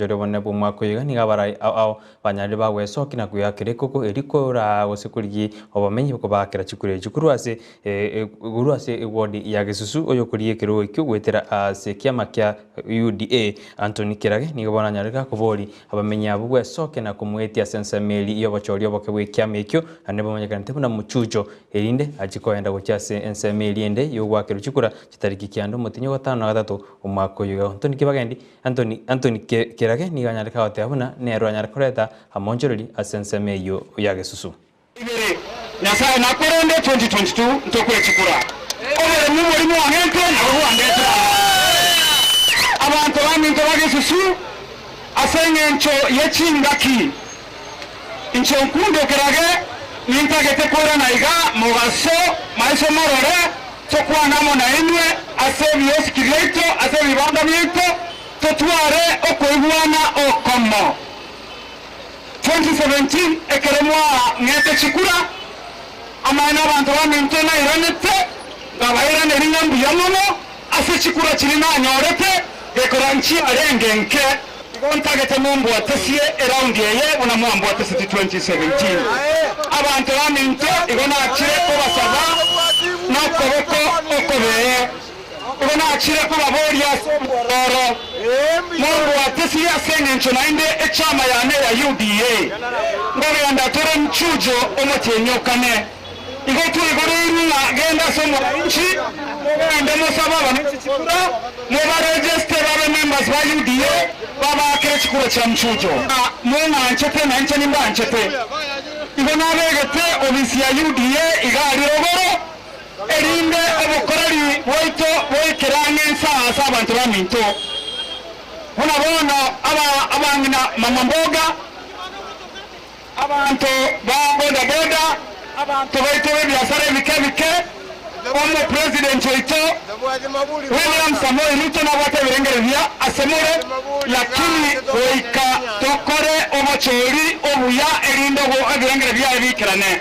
Jore bonne bu mwako yiga ni gabara ao banyari ba weso kina kuya kireko eriko ra gosekurigi obamenyi ko bakira chikure chikuru ase guru ase ward ya Gesusu oyo kuriye kiro ikyo gwetera ase kiama kya UDA Anthony Kirage ni gabana nyarika kubori abamenyi abu weso kina kumwetia sensa meli iyo bachori obakwe kiama ikyo ane bamanyakana tebuna muchucho erinde achikoenda gochase ensa meli ende yo gwakiro chikura chitariki kyando mutinyo 5 na 3 umwako yiga Anthony Kibagendi Anthony Kirage ni ganyarika hote abuna nero anyarkoreta amonjorori asenseme yo ya Gesusu ibere nyasaye nakorende 2022 ntokwe chikura obere mu muri mu angente naho angente abantu baminto ba Gesusu asengencho yechingaki incho nkundo Kirage nintagete kora naiga mugaso maiso morore tokwanamo na inwe asebi yosikirito asebi banda mito totware okoibwana okomo 2017 ekeremwa ngete chikura amana abantu baminto na iranete gabaira neringa mbiyamono ase chikura chirina nyorete ekoranchi arengenke igontagete mumbu atesie around yeye una mumbu atesi 2017 abantu baminto igona achire ko basaba no koboko okobeye igona achire ko baboria somboro mumbu atesi asengencho nainde echama yane ya UDA ngore andatore mchujo omotenyokane igotu igorira genda somo inchi ndemo sababa n'ikikura mu ba register babe members ba UDA baba akechikura cha mchujo mwana anchete na nche nimba anchete igona begete obisi ya UDA igari rogoro erinde obukorari boito boikerange nsa abantu baminto bona abangina mama mboga abantu ba boda boda abantu baito byasare bikebike omo president oito William Samoei Ruto na wate birengerevya asemure lakini oika tokore omochori obuya erindo go birengerevya ebikirane